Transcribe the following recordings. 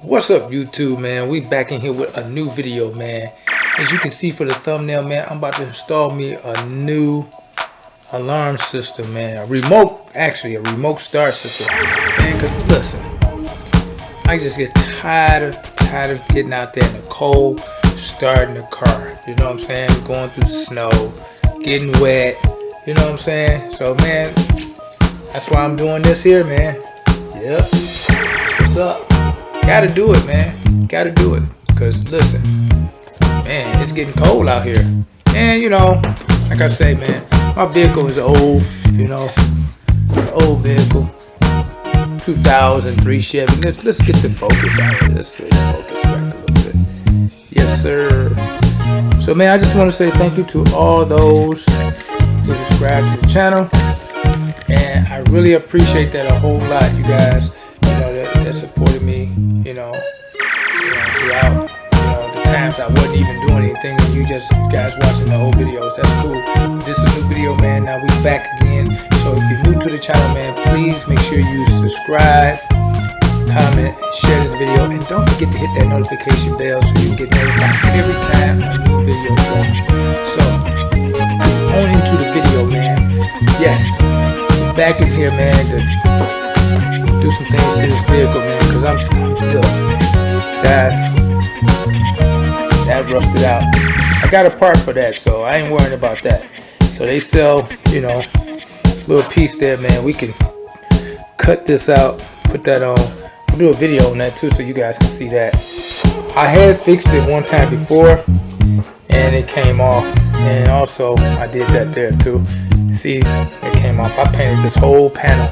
What's up, YouTube, man? We back in here with a new video, man. As you can see for the thumbnail, man, I'm about to install me a new alarm system, man. A remote start system, man. Because listen, I just get tired of getting out there in the cold, starting the car. You know what I'm saying? Going through the snow, getting wet. You know what I'm saying? So, man, that's why I'm doing this here, man. Yep. That's what's up. Gotta do it, man. Gotta do it. Because, listen, man, it's getting cold out here. And, you know, like I say, man, my vehicle is old, you know, old vehicle. 2003 Chevy. Let's get the focus out here. Let's focus back a little bit. Yes, sir. So, man, I just want to say thank you to all those who subscribe to the channel. And I really appreciate that a whole lot, you guys. That supported me, throughout, the times I wasn't even doing anything, and you guys watching the whole videos. That's cool. This is a new video, man. Now we back again. So if you're new to the channel, man, please make sure you subscribe, comment, and share this video, and don't forget to hit that notification bell so you get notified every time a new video goes. So on into the video, man. Yes, back in here, man. Do some things to this vehicle, man, because that rusted out. I got a part for that, so I ain't worrying about that. So they sell, little piece there, man. We can cut this out, put that on. I'll do a video on that too, so you guys can see that. I had fixed it one time before, and it came off. And also, I did that there too. See, it came off. I painted this whole panel.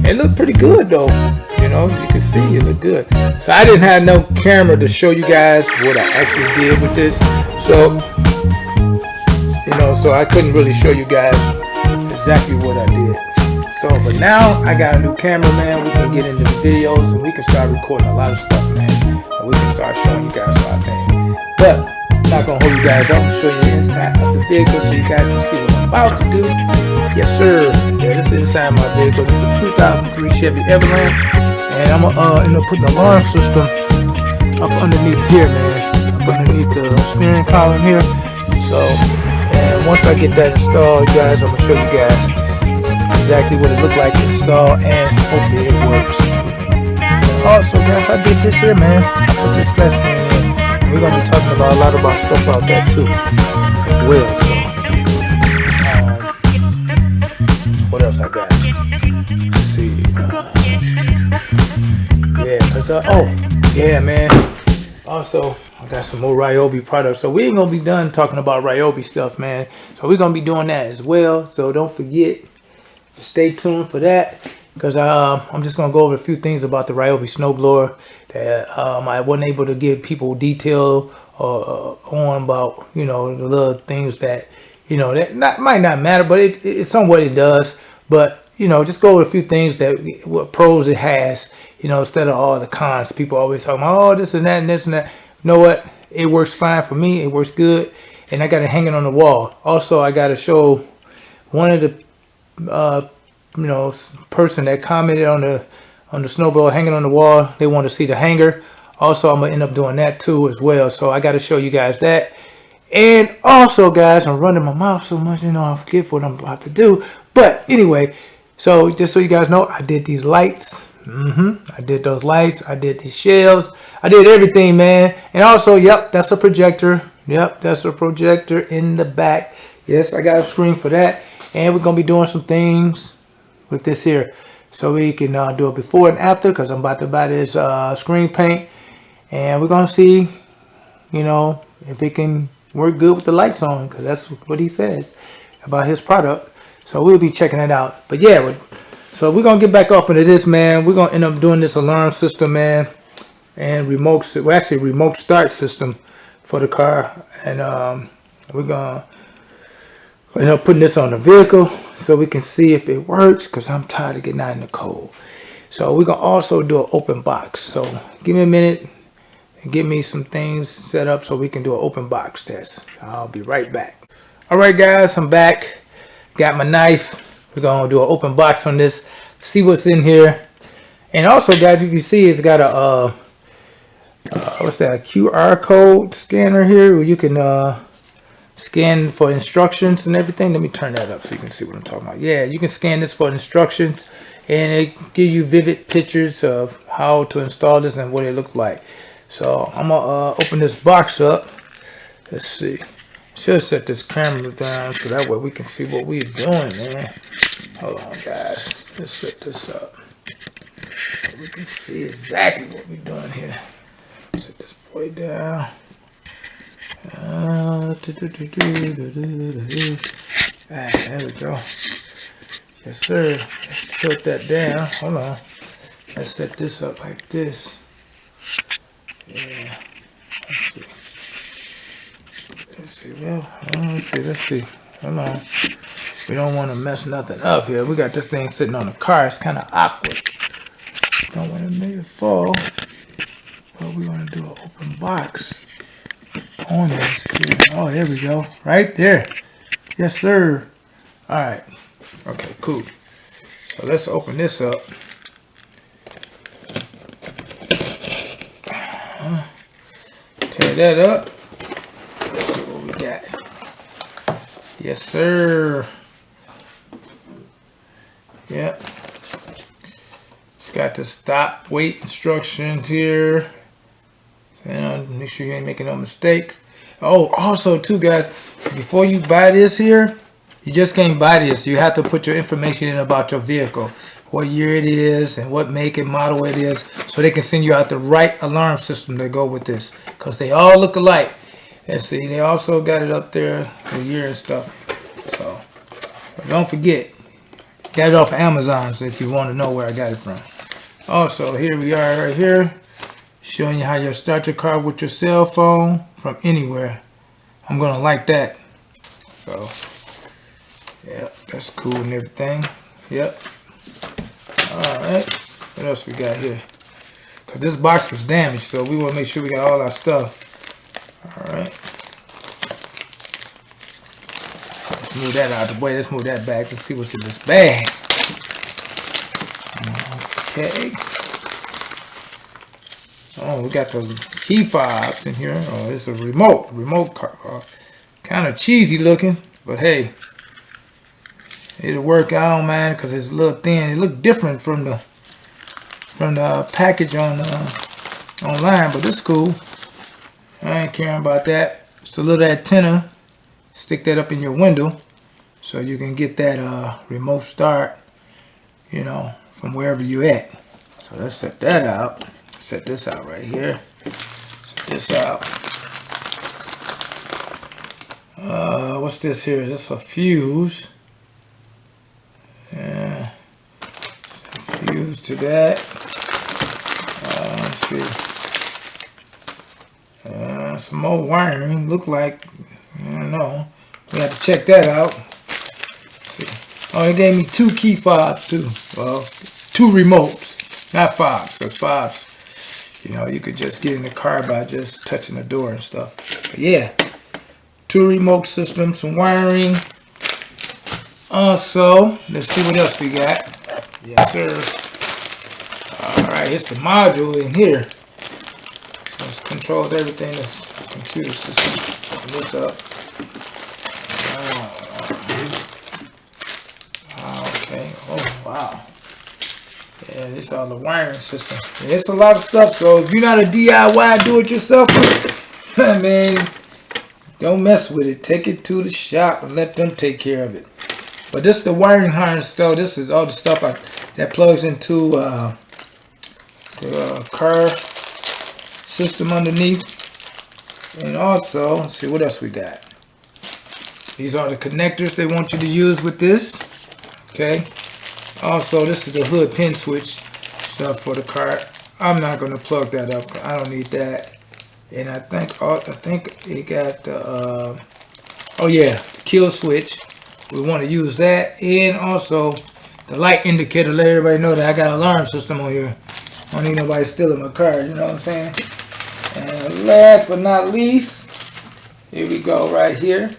It looked pretty good though, you can see it looked good. So I didn't have no camera to show you guys what I actually did with this. So, so I couldn't really show you guys exactly what I did. So, but now I got a new camera, man. We can get into the videos and we can start recording a lot of stuff, man. And we can start showing you guys a lot of things. But I'm not gonna hold you guys up and show you the inside of the vehicle so you guys can see what I'm about to do. Yes, sir. Yeah, this is inside my vehicle. This is a 2003 Chevy Avalanche, and I'm gonna end up putting the alarm system up underneath here, man. Up underneath the steering column here. So, and once I get that installed, guys, I'm gonna show you guys exactly what it looked like to install, and hopefully it works. And also, guys, I did this here, man. I put this plastic in here. And we're gonna be talking about a lot about stuff about that too, as well. So. What else I got? Let's see. Yeah, man. Also, I got some more Ryobi products. So we ain't gonna be done talking about Ryobi stuff, man. So we're gonna be doing that as well. So don't forget to stay tuned for that, because I'm just gonna go over a few things about the Ryobi snowblower that I wasn't able to give people detail on about, the little things that that might not matter, but it somewhat it does. But just go over a few things what pros it has, instead of all the cons. People always talking about, oh, this and that and this and that. You know what? It works fine for me. It works good, and I got it hanging on the wall. Also, I got to show one of the person that commented on the snowblower hanging on the wall. They want to see the hanger. Also, I'm gonna end up doing that too as well. So I got to show you guys that. And also, guys, I'm running my mouth so much, I forget what I'm about to do. But anyway, so just so you guys know, I did these lights. I did those lights. I did these shelves. I did everything, man. And also, yep, that's a projector. Yep, that's a projector in the back. Yes, I got a screen for that. And we're going to be doing some things with this here. So we can do it before and after, because I'm about to buy this screen paint. And we're going to see, if it can work good with the lights on, because that's what he says about his product. So we'll be checking it out. But yeah, so we're gonna get back off into this, man. We're gonna end up doing this alarm system, man, and remote start system for the car. And we're gonna end up putting this on the vehicle so we can see if it works, because I'm tired of getting out in the cold. So we're gonna also do an open box. So give me a minute and get me some things set up so we can do an open box test. I'll be right back. All right, guys, I'm back. Got my knife. We're gonna do an open box on this, see what's in here. And also, guys, you can see it's got a what's that, QR code scanner here, where you can scan for instructions and everything. Let me turn that up so you can see what I'm talking about. Yeah, you can scan this for instructions, and it gives you vivid pictures of how to install this and what it looked like. So I'm gonna open this box up. Let's see. Should set this camera down so that way we can see what we're doing, man. Hold on, guys. Let's set this up so we can see exactly what we're doing here. Set this boy down. There we go. Yes, sir. Let's tilt that down. Hold on. Let's set this up like this. Yeah. Let's see. Let's see. Hold on. We don't want to mess nothing up here. We got this thing sitting on the car. It's kind of awkward. Don't want to make it fall. But we're going to do an open box on this here. Oh, there we go. Right there. Yes, sir. All right. Okay, cool. So let's open this up. Tear that up. Let's see what we got. Yes, sir. Yep. It's got the stop weight instructions here. Make sure you ain't making no mistakes. Oh, also too, guys, before you buy this here, you just can't buy this. You have to put your information in about your vehicle, what year it is and what make and model it is, so they can send you out the right alarm system to go with this, because they all look alike. And see, they also got it up there, the year and stuff. So don't forget, got it off of Amazon, so if you want to know where I got it from. Also, here we are right here, showing you how you start your car with your cell phone from anywhere. I'm gonna like that. So yeah, that's cool and everything. Yep. Alright, what else we got here? Because this box was damaged, so we want to make sure we got all our stuff. Alright. Let's move that out of the way. Let's move that back. Let's see what's in this bag. Okay. Oh, we got those key fobs in here. Oh, it's a remote car. Kind of cheesy looking, but hey, it'll work out, man, because it's a little thin. It looked different from the package on online, but it's cool. I ain't caring about that. It's a little antenna. Stick that up in your window so you can get that remote start, you know, from wherever you at. So let's set that out. Set this out right here. Set this out. What's this here? Is this a fuse? Yeah. Fuse to that. Let's see. Some more wiring. Look like, I don't know. We have to check that out. Let's see. Oh, it gave me 2 key fobs too. Well, 2 remotes, not fobs, because fobs, you know, you could just get in the car by just touching the door and stuff. But yeah, 2 remote systems, some wiring. Also, let's see what else we got. Yes, sir. All right, it's the module in here. So it controls everything. This computer system. Open this up. Okay. Oh, wow. Yeah, this is all the wiring system. Yeah, it's a lot of stuff. So if you're not a DIY do-it-yourself, man, don't mess with it. Take it to the shop and let them take care of it. But this is the wiring harness, though. This is all the stuff that plugs into the car system underneath. And also, let's see what else we got. These are the connectors they want you to use with this. Okay. Also, this is the hood pin switch stuff for the car. I'm not going to plug that up. I don't need that. And I think it got the oh yeah, the kill switch. We want to use that, and also the light indicator. Let everybody know that I got an alarm system on here. I don't need nobody stealing my car. You know what I'm saying? And last but not least, here we go right here.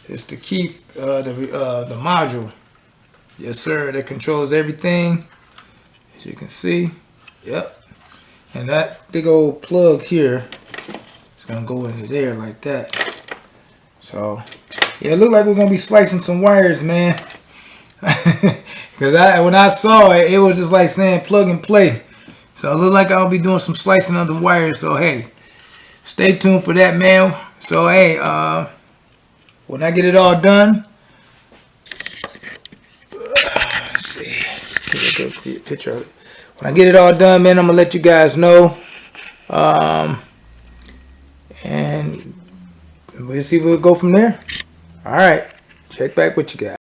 It's the key, the module. Yes, sir. That controls everything, as you can see. Yep. And that big old plug here is gonna go into there like that. So yeah, it looked like we're gonna be slicing some wires, man. Because when I saw it, it was just like saying plug and play. So it looked like I'll be doing some slicing of the wires. So hey, stay tuned for that, man. So hey, when I get it all done, let's see, get a good picture of it. When I get it all done, man, I'm gonna let you guys know, and we'll see where we'll go from there. All right, check back with you guys.